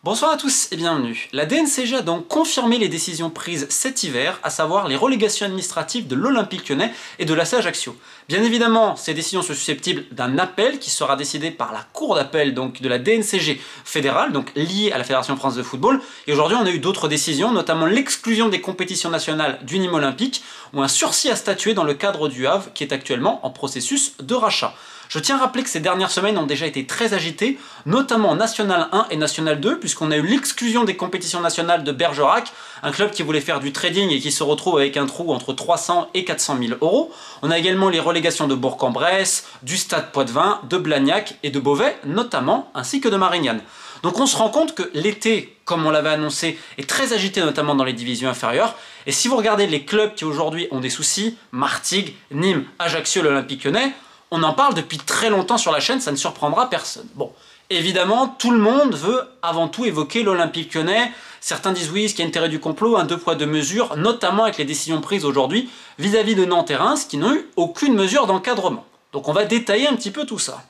Bonsoir à tous et bienvenue. La DNCG a donc confirmé les décisions prises cet hiver, à savoir les relégations administratives de l'Olympique Lyonnais et de l'AS Ajaccio. Bien évidemment, ces décisions sont susceptibles d'un appel qui sera décidé par la cour d'appel donc de la DNCG fédérale, donc liée à la Fédération France de football. Et aujourd'hui, on a eu d'autres décisions, notamment l'exclusion des compétitions nationales du Nîmes Olympique ou un sursis à statuer dans le cadre du Havre qui est actuellement en processus de rachat. Je tiens à rappeler que ces dernières semaines ont déjà été très agitées, notamment en National 1 et National 2, puisqu'on a eu l'exclusion des compétitions nationales de Bergerac, un club qui voulait faire du trading et qui se retrouve avec un trou entre 300 et 400 000 euros. On a également les relégations de Bourg-en-Bresse, du Stade Poitvin, de Blagnac et de Beauvais, notamment, ainsi que de Marignane. Donc on se rend compte que l'été, comme on l'avait annoncé, est très agité, notamment dans les divisions inférieures. Et si vous regardez les clubs qui aujourd'hui ont des soucis, Martigues, Nîmes, Ajaccio, l'Olympique Lyonnais, on en parle depuis très longtemps sur la chaîne, ça ne surprendra personne. Bon, évidemment, tout le monde veut avant tout évoquer l'Olympique Lyonnais. Certains disent oui, qu'il y a une théorie du complot, un deux poids deux mesures, notamment avec les décisions prises aujourd'hui vis-à-vis de Nantes et Reims qui n'ont eu aucune mesure d'encadrement. Donc on va détailler un petit peu tout ça.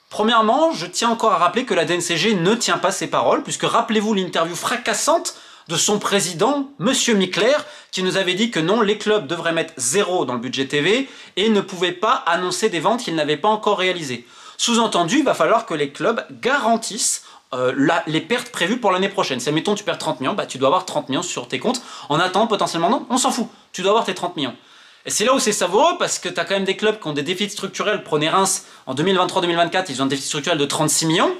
Premièrement, je tiens encore à rappeler que la DNCG ne tient pas ses paroles, puisque rappelez-vous l'interview fracassante de son président, Monsieur Mikler, qui nous avait dit que non, les clubs devraient mettre 0 dans le budget TV et ne pouvaient pas annoncer des ventes qu'ils n'avaient pas encore réalisées. Sous-entendu, il va falloir que les clubs garantissent les pertes prévues pour l'année prochaine. Si admettons tu perds 30 millions, bah, tu dois avoir 30 millions sur tes comptes. En attendant potentiellement, non, on s'en fout, tu dois avoir tes 30 millions. Et c'est là où c'est savoureux, parce que tu as quand même des clubs qui ont des déficits structurels. Prenez Reims, en 2023-2024, ils ont un déficit structurel de 36 millions.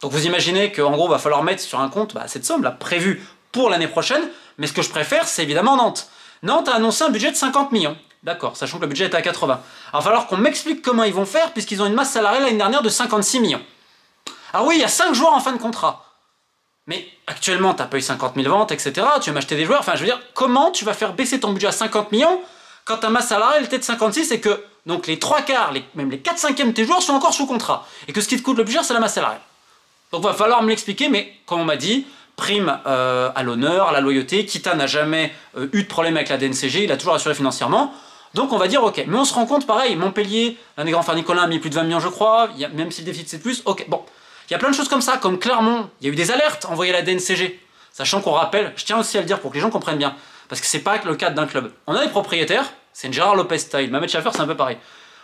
Donc vous imaginez qu'en gros, il va falloir mettre sur un compte cette somme là prévue pour l'année prochaine, mais ce que je préfère, c'est évidemment Nantes. Nantes a annoncé un budget de 50 millions. D'accord, sachant que le budget était à 80. Alors il va falloir qu'on m'explique comment ils vont faire, puisqu'ils ont une masse salariale l'année dernière de 56 millions. Alors oui, il y a 5 joueurs en fin de contrat. Mais actuellement, tu n'as pas eu 50 000 ventes, etc. Tu veux m'acheter des joueurs. Enfin, je veux dire, comment tu vas faire baisser ton budget à 50 millions quand ta masse salariale était de 56 et que donc les 3 quarts, même les 4/5 de tes joueurs sont encore sous contrat. Et que ce qui te coûte le plus cher, c'est la masse salariale. Donc il va falloir me l'expliquer, mais comme on m'a dit, prime à l'honneur, à la loyauté. Kita n'a jamais eu de problème avec la DNCG, il a toujours assuré financièrement. Donc on va dire ok. Mais on se rend compte, pareil, Montpellier, l'un des grands frères Nicolas a mis plus de 20 millions je crois, même si le déficit c'est plus, ok, bon. Il y a plein de choses comme ça, comme Clermont, il y a eu des alertes envoyées à la DNCG. Sachant qu'on rappelle, je tiens aussi à le dire pour que les gens comprennent bien, parce que c'est pas le cadre d'un club. On a des propriétaires, c'est une Gérard Lopez style, Mehmet Schaffer c'est un peu pareil.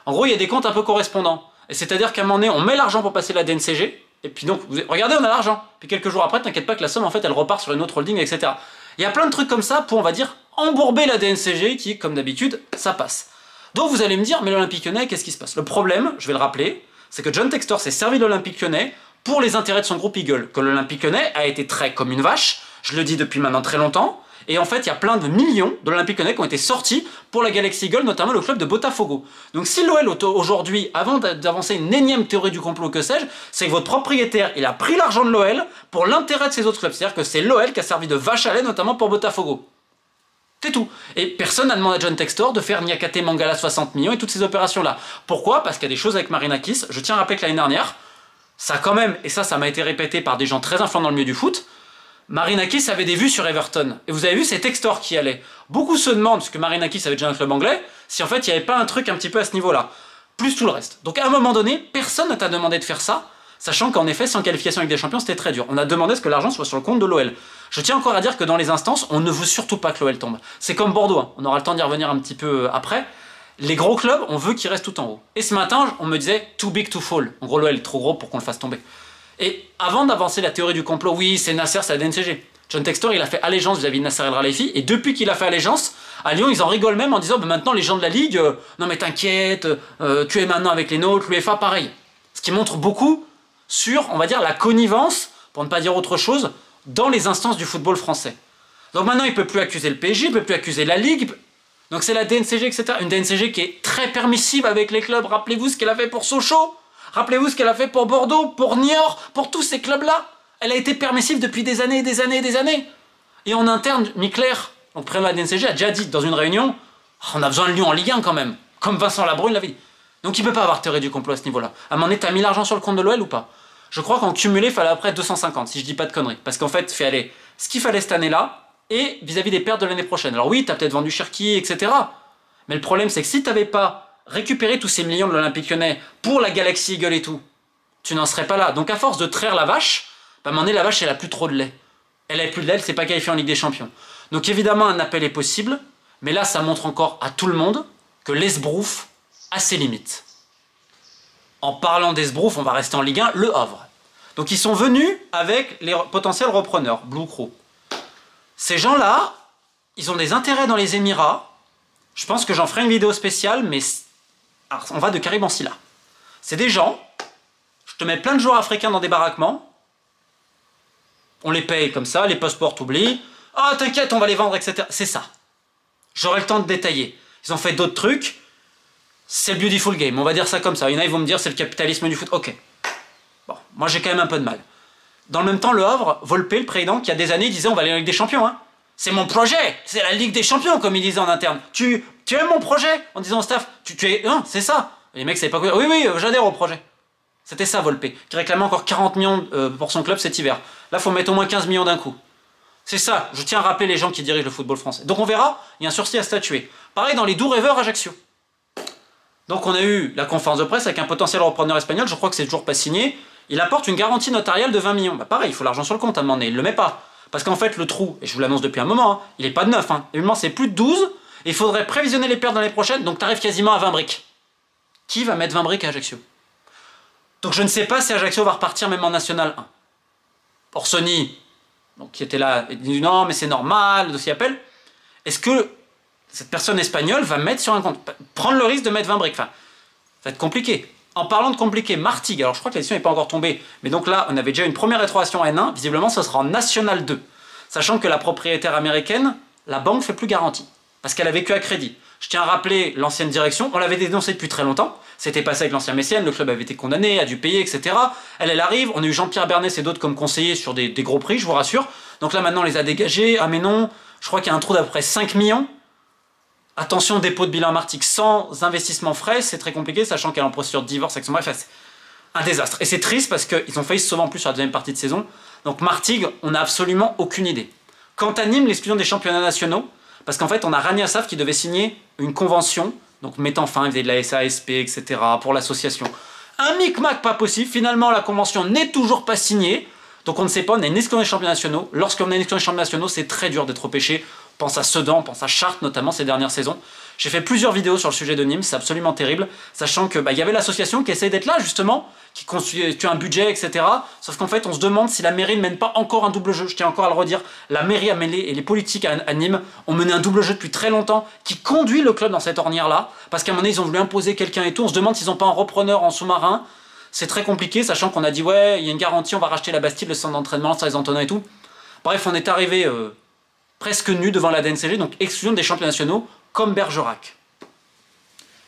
En gros il y a des comptes un peu correspondants. Et c'est-à-dire qu'à un moment donné, on met l'argent pour passer la DNCG, et puis donc, regardez, on a l'argent. Puis quelques jours après, t'inquiète pas que la somme, en fait, elle repart sur une autre holding, etc. Il y a plein de trucs comme ça pour, on va dire, embourber la DNCG qui, comme d'habitude, ça passe. Donc vous allez me dire, mais l'Olympique Lyonnais, qu'est-ce qui se passe? Le problème, je vais le rappeler, c'est que John Textor s'est servi de l'Olympique Lyonnais pour les intérêts de son groupe Eagle. Que l'Olympique Lyonnais a été trait comme une vache, je le dis depuis maintenant très longtemps, et en fait, il y a plein de millions de l'Olympique Lyonnais qui ont été sortis pour la Galaxy Eagle, notamment le club de Botafogo. Donc si l'OL aujourd'hui, avant d'avancer une énième théorie du complot, que sais-je, c'est que votre propriétaire, il a pris l'argent de l'OL pour l'intérêt de ses autres clubs. C'est-à-dire que c'est l'OL qui a servi de vache à lait, notamment pour Botafogo. C'est tout. Et personne n'a demandé à John Textor de faire Niakate Mangala 60 millions et toutes ces opérations-là. Pourquoi? Parce qu'il y a des choses avec Marinakis. Je tiens à rappeler que l'année dernière, ça quand même, et ça m'a été répété par des gens très influents dans le milieu du foot, Marinakis avait des vues sur Everton. Et vous avez vu, c'est Textor qui allait. Beaucoup se demandent, parce que Marinakis avait déjà un club anglais, si en fait il n'y avait pas un truc un petit peu à ce niveau-là. Plus tout le reste. Donc à un moment donné, personne ne t'a demandé de faire ça, sachant qu'en effet, sans qualification avec des champions, c'était très dur. On a demandé à ce que l'argent soit sur le compte de l'OL. Je tiens encore à dire que dans les instances, on ne veut surtout pas que l'OL tombe. C'est comme Bordeaux, hein. On aura le temps d'y revenir un petit peu après. Les gros clubs, on veut qu'ils restent tout en haut. Et ce matin, on me disait « too big to fall ». En gros, l'OL est trop gros pour qu'on le fasse tomber. Et avant d'avancer la théorie du complot, oui, c'est Nasser, c'est la DNCG. John Textor, il a fait allégeance vis-à-vis de Nasser El Khelaifi, et depuis qu'il a fait allégeance, à Lyon, ils en rigolent même en disant maintenant les gens de la Ligue, non mais t'inquiète, tu es maintenant avec les nôtres, l'UEFA, pareil. Ce qui montre beaucoup sur, on va dire, la connivence, pour ne pas dire autre chose, dans les instances du football français. Donc maintenant, il ne peut plus accuser le PSG, il ne peut plus accuser la Ligue, donc c'est la DNCG, etc. Une DNCG qui est très permissive avec les clubs. Rappelez-vous ce qu'elle a fait pour Sochaux. Rappelez-vous ce qu'elle a fait pour Bordeaux, pour Niort, pour tous ces clubs-là. Elle a été permissive depuis des années et des années et des années. Et en interne, Mikler, donc président de la DNCG, a déjà dit dans une réunion, on a besoin de Lyon en Ligue 1 quand même, comme Vincent Labrune l'avait dit. Donc il ne peut pas avoir théorie du complot à ce niveau-là. À un moment donné, t'as mis l'argent sur le compte de l'OL ou pas? Je crois qu'en cumulé, il fallait après 250, si je dis pas de conneries. Parce qu'en fait, il fait aller ce qu'il fallait cette année-là, et vis-à-vis des pertes de l'année prochaine. Alors oui, t'as peut-être vendu Cherki, etc. Mais le problème, c'est que si t'avais pas récupéré tous ces millions de l'Olympique Lyonnais pour la Galaxy Eagle et tout, tu n'en serais pas là. Donc à force de traire la vache, à un moment donné, la vache, elle a plus trop de lait. Elle a plus de lait, elle s'est pas qualifiée en Ligue des Champions. Donc évidemment, un appel est possible, mais là, ça montre encore à tout le monde que l'Esbrouf a ses limites. En parlant d'Esbrouf, on va rester en Ligue 1, Le Havre. Donc ils sont venus avec les potentiels repreneurs, Blue Crow. Ces gens-là, ils ont des intérêts dans les Émirats. Je pense que j'en ferai une vidéo spéciale, mais alors, on va de Caribansila. C'est des gens, je te mets plein de joueurs africains dans des baraquements, on les paye comme ça, les passeports t'oublient, ah t'inquiète, on va les vendre, etc. C'est ça. J'aurai le temps de détailler. Ils ont fait d'autres trucs, c'est le beautiful game, on va dire ça comme ça. Il y en a, ils vont me dire c'est le capitalisme du foot. Ok. Bon, moi j'ai quand même un peu de mal. Dans le même temps, Le Havre, Volpe, le président, qui a des années disait on va aller en Ligue des Champions. Hein. C'est mon projet, c'est la Ligue des Champions, comme il disait en interne. Tu aimes mon projet? En disant au staff, tu es... Non, c'est ça. Et les mecs savaient pas quoi. Oui, j'adhère au projet. C'était ça, Volpe, qui réclamait encore 40 millions pour son club cet hiver. Là, faut mettre au moins 15 millions d'un coup. C'est ça, je tiens à rappeler les gens qui dirigent le football français. Donc on verra, il y a un sursis à statuer. Pareil dans les doux rêveurs Ajaccio. Donc on a eu la conférence de presse avec un potentiel repreneur espagnol, je crois que c'est toujours pas signé. Il apporte une garantie notariale de 20 millions. Bah pareil, il faut l'argent sur le compte à un moment donné, il le met pas. Parce qu'en fait, le trou, et je vous l'annonce depuis un moment, hein, il est pas de 9. Hein. Évidemment, c'est plus de 12. Et il faudrait prévisionner les pertes dans les prochaines, donc t'arrives quasiment à 20 briques. Qui va mettre 20 briques à Ajaccio? Donc je ne sais pas si Ajaccio va repartir même en National 1. Orsoni, donc, qui était là, il dit non, mais c'est normal, le dossier appel. Est-ce que cette personne espagnole va mettre sur un compte, prendre le risque de mettre 20 briques? Enfin, ça va être compliqué. En parlant de compliqué, Martigues, alors je crois que la décision n'est pas encore tombée, mais donc là, on avait déjà une première rétroation en N1, visiblement ce sera en National 2. Sachant que la propriétaire américaine, la banque ne fait plus garantie, parce qu'elle a vécu à crédit. Je tiens à rappeler l'ancienne direction, on l'avait dénoncé depuis très longtemps, c'était passé avec l'ancien Messienne, le club avait été condamné, a dû payer, etc. Elle arrive, on a eu Jean-Pierre Bernès et d'autres comme conseillers sur des gros prix, je vous rassure. Donc là maintenant on les a dégagés, ah mais non, je crois qu'il y a un trou d'à peu près 5 millions. Attention, dépôt de bilan Martigues sans investissement frais, c'est très compliqué, sachant qu'elle est en procédure de divorce avec son bref, c'est un désastre. Et c'est triste parce qu'ils ont failli se sauver en plus sur la deuxième partie de saison. Donc Martigues, on n'a absolument aucune idée. Quant à Nîmes, l'exclusion des championnats nationaux, parce qu'en fait on a Rani Assaf qui devait signer une convention, donc mettant fin, il faisait de la SASP, etc. pour l'association. Un micmac pas possible, finalement la convention n'est toujours pas signée, donc on ne sait pas, on a une exclusion des championnats nationaux. Lorsqu'on a une exclusion des championnats nationaux, c'est très dur d'être repêché. Pense à Sedan, pense à Chartres notamment ces dernières saisons. J'ai fait plusieurs vidéos sur le sujet de Nîmes, c'est absolument terrible, sachant que y avait l'association qui essaye d'être là justement, qui constitue un budget, etc. Sauf qu'en fait, on se demande si la mairie ne mène pas encore un double jeu. Je tiens encore à le redire, la mairie a mêlé et les politiques à Nîmes ont mené un double jeu depuis très longtemps, qui conduit le club dans cette ornière-là, parce qu'à un moment donné, ils ont voulu imposer quelqu'un et tout. On se demande s'ils n'ont pas un repreneur en sous-marin. C'est très compliqué, sachant qu'on a dit ouais, il y a une garantie, on va racheter la Bastille, le centre d'entraînement, ça les Antonins et tout. Bref, on est arrivé presque nu devant la DNCG, donc exclusion des championnats nationaux comme Bergerac.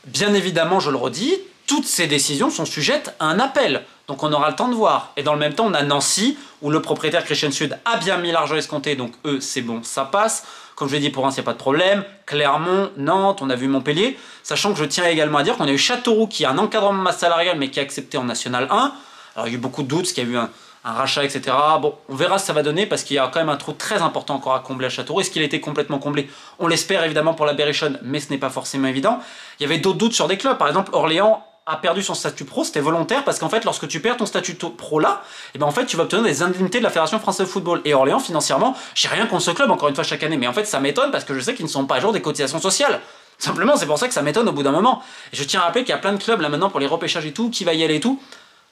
Bien évidemment, je le redis, toutes ces décisions sont sujettes à un appel, donc on aura le temps de voir. Et dans le même temps, on a Nancy, où le propriétaire Christian Sud a bien mis l'argent escompté, donc eux, c'est bon, ça passe. Comme je l'ai dit, pour Reims, il n'y a pas de problème. Clermont, Nantes, on a vu Montpellier. Sachant que je tiens également à dire qu'on a eu Châteauroux qui a un encadrement de masse salariale, mais qui a accepté en National 1. Alors il y a eu beaucoup de doutes, parce qu'il y a eu un rachat, etc. Bon, on verra ce que ça va donner, parce qu'il y a quand même un trou très important encore à combler à Châteauroux. Est-ce qu'il a été complètement comblé? On l'espère évidemment pour la Berrichonne, mais ce n'est pas forcément évident. Il y avait d'autres doutes sur des clubs. Par exemple, Orléans a perdu son statut pro, c'était volontaire, parce qu'en fait, lorsque tu perds ton statut pro là, et ben en fait, tu vas obtenir des indemnités de la Fédération Française de Football. Et Orléans, financièrement, j'ai rien contre ce club, encore une fois, chaque année, mais en fait, ça m'étonne, parce que je sais qu'ils ne sont pas à jour des cotisations sociales. Simplement, c'est pour ça que ça m'étonne au bout d'un moment. Et je tiens à rappeler qu'il y a plein de clubs, là, maintenant, pour les repêchages et tout, qui va y aller et tout.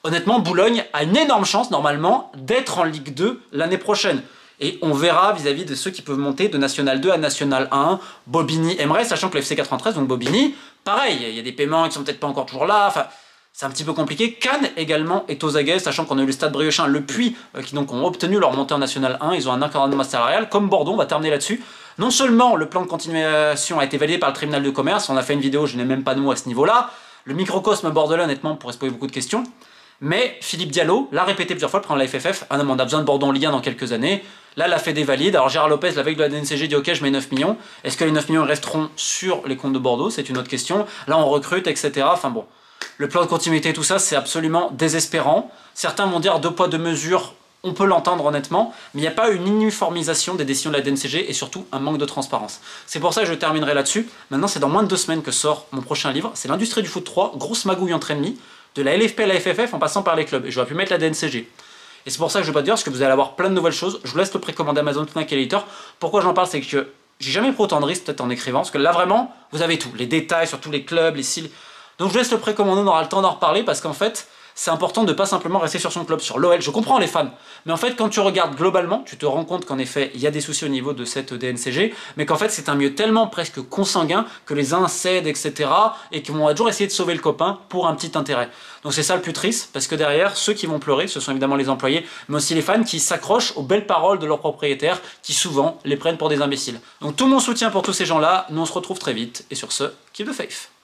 Honnêtement, Boulogne a une énorme chance, normalement, d'être en Ligue 2 l'année prochaine. Et on verra vis-à-vis de ceux qui peuvent monter de National 2 à National 1, Bobigny aimerait, sachant que le FC 93, donc Bobigny, pareil, il y a des paiements qui sont peut-être pas encore toujours là, enfin, c'est un petit peu compliqué. Cannes également est aux aguets, sachant qu'on a eu le Stade Briochin, le Puy, qui donc ont obtenu leur montée en National 1, ils ont un encadrement de masse salariale, comme Bordeaux, on va terminer là-dessus. Non seulement le plan de continuation a été validé par le tribunal de commerce, on a fait une vidéo, je n'ai même pas de mots à ce niveau-là, le microcosme bordelais, honnêtement, pourrait se poser beaucoup de questions. Mais Philippe Diallo l'a répété plusieurs fois, prendre la FFF, ah non, mais on a besoin de Bordeaux en Ligue 1 dans quelques années. Là, la Fédé valide. Alors Gérard Lopez, la veille de la DNCG, dit ok, je mets 9 millions. Est-ce que les 9 millions resteront sur les comptes de Bordeaux? C'est une autre question. Là, on recrute, etc. Enfin bon, le plan de continuité, tout ça, c'est absolument désespérant. Certains vont dire 2 poids 2 mesures, on peut l'entendre honnêtement, mais il n'y a pas une uniformisation des décisions de la DNCG et surtout un manque de transparence. C'est pour ça que je terminerai là-dessus. Maintenant, c'est dans moins de 2 semaines que sort mon prochain livre. C'est l'Industrie du foot 3, grosse magouille entre ennemis, de la LFP à la FFF en passant par les clubs. Et je vais plus mettre la DNCG. Et c'est pour ça que je vais pas te dire, parce que vous allez avoir plein de nouvelles choses. Je vous laisse le précommander Amazon Fnac Editor. Pourquoi j'en parle, c'est que j'ai jamais pris autant de risques peut-être en écrivant, parce que là vraiment, vous avez tout, les détails sur tous les clubs, les styles. Donc je vous laisse le précommander, on aura le temps d'en reparler, parce qu'en fait, c'est important de ne pas simplement rester sur son club, sur l'OL. Je comprends les fans, mais en fait, quand tu regardes globalement, tu te rends compte qu'en effet, il y a des soucis au niveau de cette DNCG, mais qu'en fait, c'est un milieu tellement presque consanguin que les uns cèdent, etc., et qu'ils vont toujours essayer de sauver le copain pour un petit intérêt. Donc c'est ça le plus triste, parce que derrière, ceux qui vont pleurer, ce sont évidemment les employés, mais aussi les fans qui s'accrochent aux belles paroles de leurs propriétaires, qui souvent les prennent pour des imbéciles. Donc tout mon soutien pour tous ces gens-là, nous on se retrouve très vite, et sur ce, keep the faith.